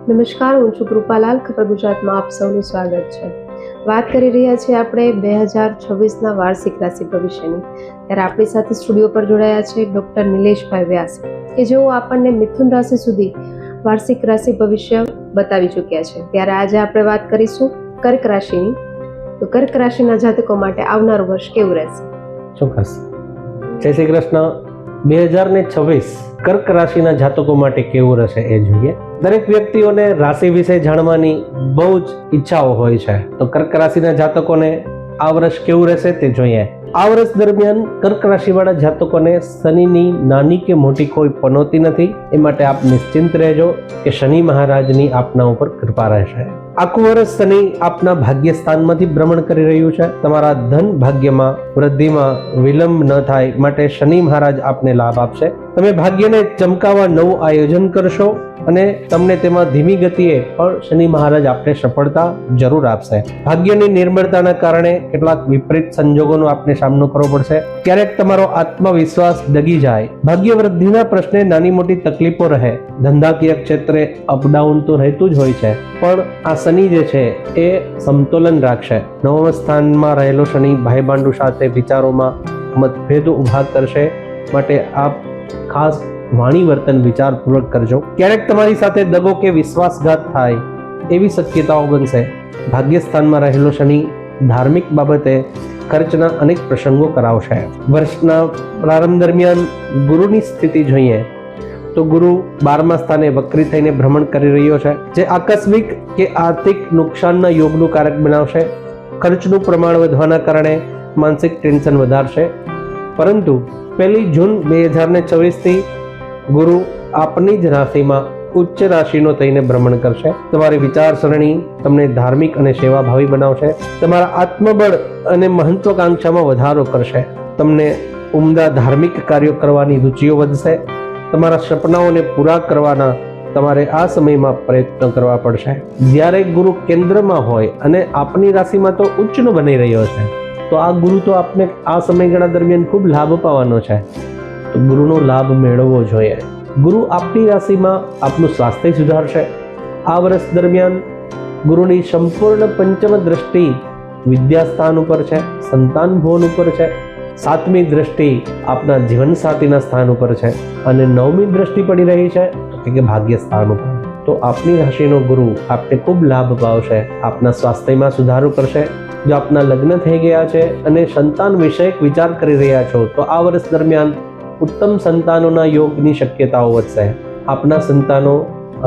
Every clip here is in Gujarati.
નમસ્કાર, હું છું કૃપાલાલ. ખબર ગુજરાતમાં આપ સૌનું સ્વાગત છે. વાત કરી રહ્યા છીએ આપણે 2026ના વાર્ષિક રાશિ ભવિષ્યની. ત્યારે આપણી સાથે સ્ટુડિયો પર જોડાયા છે ડૉક્ટર નિલેશભાઈ વ્યાસ, કે જેઓ આપણને મિથુન રાશિ સુધી વાર્ષિક રાશિ ભવિષ્ય બતાવી ચૂક્યા છે. ત્યારે આજે આપણે વાત કરીશું કર્ક રાશિની. તો કર્ક રાશિના જાતકો માટે આવનારું વર્ષ કેવું રહેશે? ચોક્કસ. જય શ્રી કૃષ્ણ. 2026 કર્ક રાશિના જાતકો માટે કેવું રહેશે એ જોઈએ. દરેક વ્યક્તિઓને રાશિ વિશે જાણવાની બહુ જ ઈચ્છાઓ હોય છે. તો કર્ક રાશિના જાતકોને આ વર્ષ કેવું રહેશે તે જોઈએ. આ વર્ષ દરમિયાન કર્ક રાશિવાળા જાતકોને શનિની નાની કે મોટી કોઈ પનોતી નથી. એ માટે આપ નિશ્ચિંત રહેજો કે શનિ મહારાજની આપના ઉપર કૃપા રહેશે. આખું વર્ષ શનિ આપના ભાગ્ય સ્થાનમાંથી ભ્રમણ કરી રહ્યું છે. તમારા ધન ભાગ્યમાં વૃદ્ધિમાં વિલંબ ન થાય માટે શનિ મહારાજ આપને લાભ આપશે. તમે ભાગ્યને ચમકાવવા નવું આયોજન કરશો અને તમને તેમાં ધીમી ગતિએ પણ શનિ મહારાજ આપને સફળતા જરૂર આપશે. ભાગ્યની નિર્બળતાના કારણે કેટલાક વિપરીત સંજોગોનો આપને સામનો કરવો પડશે. ક્યારેક તમારો આત્મવિશ્વાસ ડગી જાય. ભાગ્ય વૃદ્ધિના પ્રશ્ને નાની મોટી તકલીફો રહે. ધંધાકીય ક્ષેત્રે અપડાઉન તો રહેતું જ હોય છે, પણ આ શનિ જે છે એ સમતોલન રાખશે. નવમ સ્થાનમાં રહેલો શનિ ભાઈબાંડુ સાથે વિચારોમાં મતભેદો ઉભા કરશે, માટે આપ ખાસ વાણી વર્તન વિચારપૂર્વક કરજો. ક્યારેક તમારી સાથે દગો કે વિશ્વાસઘાત થાય એવી શક્યતાઓ બનશે. ભાગ્યસ્થાનમાં રહેલો શનિ ધાર્મિક બાબતે ખર્ચના અનેક પ્રસંગો કરાવશે. વર્ષના પ્રારંભ દરમિયાન ગુરુની સ્થિતિ જોઈએ તો ગુરુ 12મા સ્થાને વક્રી થઈને ભ્રમણ કરી રહ્યો છે, જે આકસ્મિક કે આર્થિક નુકસાનના યોગનું કારક બનાવશે. ખર્ચનું પ્રમાણ વધવાના કારણે માનસિક ટેન્શન વધારશે. પરંતુ 1 જૂન 2024 થી ગુરુ આપની જ રાશિમાં ઉચ્ચ રાશિનો થઈને ભ્રમણ કરશે. તમારી વિચારસરણી તમને ધાર્મિક અને સેવાભાવી બનાવશે. તમારા આત્મબળ અને મહત્વાકાંક્ષામાં વધારો કરશે. તમને ઉમદા ધાર્મિક કાર્યો કરવાની રુચિઓ વધશે. તમારા સપનાઓને પૂરા કરવાના તમારે આ સમયમાં પ્રયત્ન કરવા પડશે. જ્યારે ગુરુ કેન્દ્રમાં હોય અને આપની રાશિમાં તો ઉચ્ચનો બની રહ્યો છે, તો આ ગુરુ તો આપને આ સમયગાળા દરમિયાન ખૂબ લાભ પાવાનો છે. તો ગુરુનો લાભ મેળવવો જોઈએ. ગુરુ આપની રાશિમાં આપનું સ્વાસ્થ્ય સુધારશે. આ વર્ષ દરમિયાન ગુરુની સંપૂર્ણ પંચમ દ્રષ્ટિ વિદ્યાસ્થાન ઉપર છે, સંતાન ભવન ઉપર છે. 7મી દ્રષ્ટિ આપના જીવનસાથીના સ્થાન ઉપર છે અને 9મી દ્રષ્ટિ પડી રહી છે કે ભાગ્ય સ્થાન ઉપર. તો આપની રાશિનો ગુરુ આપને ખૂબ લાભ પાવશે. આપના સ્વાસ્થ્યમાં સુધારો કરશે. જો આપના લગ્ન થઈ ગયા છે અને સંતાન વિષયક વિચાર કરી રહ્યા છો તો આ વર્ષ દરમિયાન ઉત્તમ સંતાનોના યોગની શક્યતાઓ વધશે. આપના સંતાનો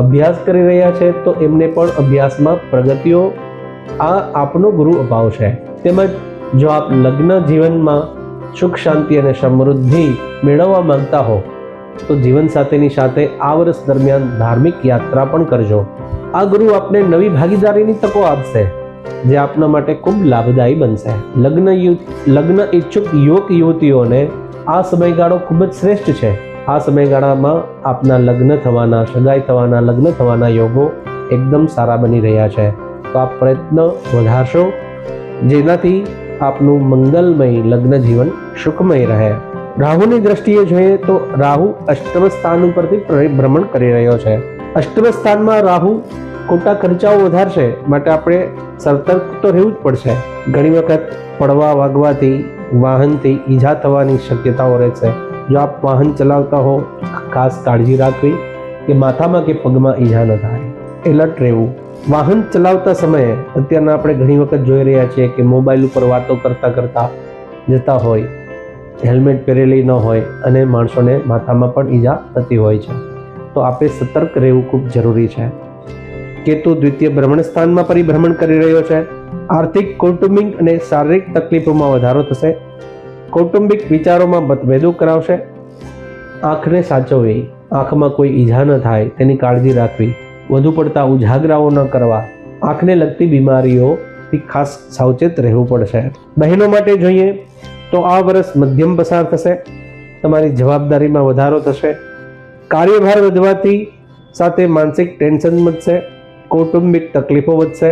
અભ્યાસ કરી રહ્યા છે તો એમને પણ અભ્યાસમાં પ્રગતિઓ આ આપનો ગુરુ અપાવશે. તેમજ જો આપ લગ્ન જીવનમાં સુખ શાંતિ અને સમૃદ્ધિ મેળવવા માંગતા હો તો જીવનસાથીની સાથે આ વર્ષ દરમિયાન ધાર્મિક યાત્રા પણ કરજો. આ ગુરુ આપને નવી ભાગીદારીની તકો આપશે, જે આપના માટે ખૂબ લાભદાયી બનશે. લગ્ન ઈચ્છુક યુવક યુવતીઓને આ સમયગાળો ખૂબ જ શ્રેષ્ઠ છે. આ સમયગાળામાં આપના લગ્ન થવાના, સગાઈ થવાના, લગ્ન થવાના યોગો એકદમ સારા બની રહ્યા છે. તો આપ પ્રયત્ન વધારશો, જેનાથી આપનું મંગલમય લગ્ન જીવન સુખમય રહે. રાહુની દ્રષ્ટિએ જોઈએ તો રાહુ અષ્ટમ સ્થાન ઉપરથી ભ્રમણ કરી રહ્યો છે. અષ્ટમ સ્થાનમાં રાહુ ખોટા ખર્ચાઓ વધારશે, માટે આપણે સતર્ક તો રહેવું જ પડશે. ઘણી વખત પડવા વાગવાથી વાહનથી ઈજા થવાની શક્યતાઓ રહેશે. જો આપ વાહન ચલાવતા હો ખાસ કાળજી રાખવી કે માથામાં કે પગમાં ઈજા ન થાય. એલર્ટ રહેવું. વાહન ચલાવતા સમયે અત્યારના આપણે ઘણી વખત જોઈ રહ્યા છીએ કે મોબાઈલ ઉપર વાતો કરતા કરતા જતા હોય, હેલ્મેટ પહેરેલી ન હોય અને માણસોને માથામાં પણ ઈજા થતી હોય છે. તો આપણે સતર્ક રહેવું ખૂબ જરૂરી છે. કેતુ દ્વિતીય ભ્રમણ સ્થાનમાં પરિભ્રમણ કરી રહ્યો છે. આર્થિક, કૌટુંબિક અને શારીરિક તકલીફોમાં વધારો થશે. કૌટુંબિક વિચારોમાં મતભેદો કરાવશે. આંખને સાચવવી, આંખમાં કોઈ ઈજા ન થાય તેની કાળજી રાખવી. વધુ પડતા ઉજાગરાઓ ન કરવા. આંખને લગતી બીમારીઓથી ખાસ સાવચેત રહેવું પડશે. બહેનો માટે જોઈએ તો આ વર્ષ મધ્યમ પસાર થશે. તમારી જવાબદારીમાં વધારો થશે. કાર્યભાર વધવાથી સાથે માનસિક ટેન્શન વધશે. કૌટુંબિક તકલીફો વધશે.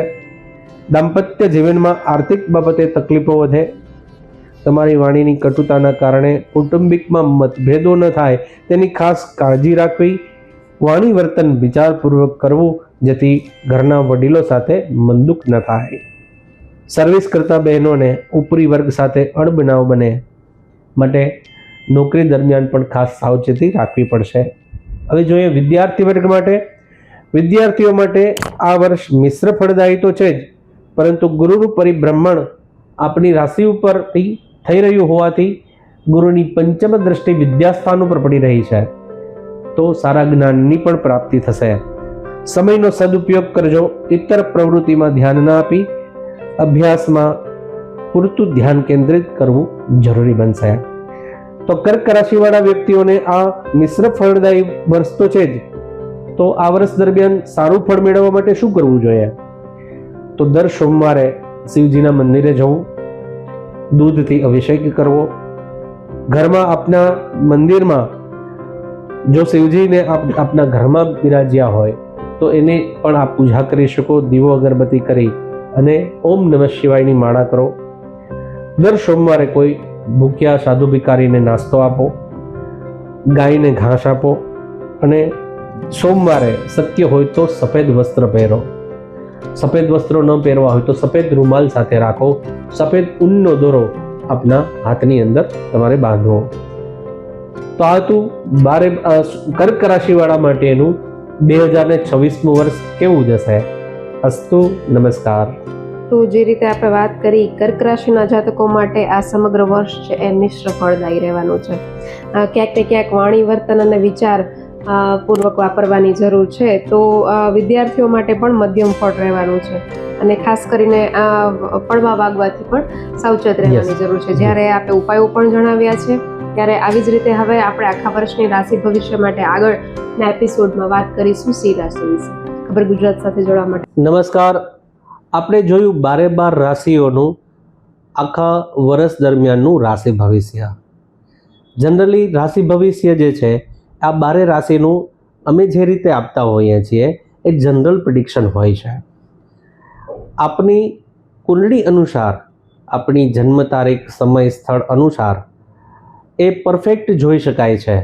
દાંપત્ય જીવનમાં આર્થિક બાબતે તકલીફો વધે. તમારી વાણીની કટુતાના કારણે કૌટુંબિકમાં મતભેદો ન થાય તેની ખાસ કાળજી રાખવી. વાણી વર્તન વિચારપૂર્વક કરવું જેથી ઘરના વડીલો સાથે મનદુખ ન થાય. સર્વિસ કરતા બહેનોને ઉપરી વર્ગ સાથે અણબનાવ બને માટે નોકરી દરમિયાન પણ ખાસ સાવચેતી રાખવી પડશે. હવે જોઈએ વિદ્યાર્થી વર્ગ માટે. વિદ્યાર્થીઓ માટે આ વર્ષ મિશ્ર ફળદાયી તો છે જ, પરંતુ ગુરુનું પરિભ્રમણ આપણી રાશિ ઉપરથી થઈ રહ્યું હોવાથી ગુરુની પંચમ દ્રષ્ટિ વિદ્યાસ્થાન ઉપર પડી રહી છે, તો સારા જ્ઞાનની પણ પ્રાપ્તિ થશે. સમયનો સદુપયોગ કરજો. ઇતર પ્રવૃત્તિમાં ધ્યાન ના આપી અભ્યાસમાં પૂરતું ધ્યાન કેન્દ્રિત કરવું જરૂરી બનશે. તો કર્ક રાશિવાળા વ્યક્તિઓને આ મિશ્ર ફળદાયી વર્ષ તો છે જ, તો આ વર્ષ દરમિયાન સારું ફળ મેળવવા માટે શું કરવું જોઈએ? તો દર સોમવારે શિવજીના મંદિરે જવું, દૂધથી અભિષેક કરવો. ઘરમાં આપના મંદિરમાં જો શિવજીને આપના ઘરમાં બિરાજ્યા હોય તો એને પણ આપ પૂજા કરી શકો. દીવો અગરબત્તી કરી અને ઓમ નમઃ શિવાયની માળા કરો. દર સોમવારે કોઈ ભૂખ્યા સાધુ ભિખારીને નાસ્તો આપો, ગાયને ઘાસ આપો અને સોમવારે શક્ય હોય તો સફેદ વસ્ત્ર પહેરો. સફેદ વસ્ત્રો ન પહેરવા હોય તો સફેદ રૂમાલ સાથે રાખો. સફેદ ઊનનો દોરો આપના હાથની અંદર તમારે બાંધવો. તો આ હતું કર્ક રાશિવાળા માટેનું 2026નું વર્ષ કેવું જશે. અસ્તુ, નમસ્કાર. તો જે રીતે આપણે વાત કરી, કર્ક રાશિના જાતકો માટે આ સમગ્ર વર્ષ છે એ મિશ્ર ફળદાયી રહેવાનું છે. ક્યાંક ને ક્યાંક વાણી, વર્તન અને વિચાર પૂર્વક વાપરવાની જરૂર છે. તો વિદ્યાર્થીઓ માટે પણ મધ્યમ ફળ રહેવાનું છે અને ખાસ કરીને પડવા વાગવાથી પણ સાવચેત રહેવાની જરૂર છે. જ્યારે આપણે ઉપાયો પણ જણાવ્યા છે, ત્યારે આવી જ રીતે હવે આપણે આખા વર્ષની રાશિ ભવિષ્ય માટે આગળના એપિસોડમાં વાત કરીશું સિંહ રાશિ વિશે. ખબર ગુજરાત સાથે જોડવા માટે નમસ્કાર. આપણે જોયું 12 રાશિઓનું આખા વર્ષ દરમિયાનનું રાશિ ભવિષ્ય. જનરલી રાશિ ભવિષ્ય જે છે આ 12 રાશિનું અમે જે રીતે આપતા હોઈએ છીએ એ જનરલ પ્રિડિક્શન હોય છે. આપની કુંડળી અનુસાર, આપણી જન્મ તારીખ, સમય, સ્થળ અનુસાર એ પરફેક્ટ જોઈ શકાય છે.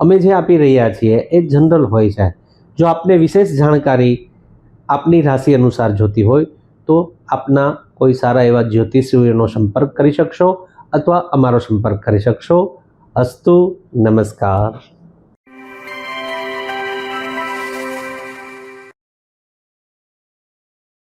અમે જે આપી રહ્યા છીએ એ જનરલ હોય છે. જો આપને વિશેષ જાણકારી આપની રાશિ અનુસાર જોતી હોય તો આપના કોઈ સારા એવા જ્યોતિષીઓનો સંપર્ક કરી શકશો અથવા અમારો સંપર્ક કરી શકશો. અસ્તુ, નમસ્કાર.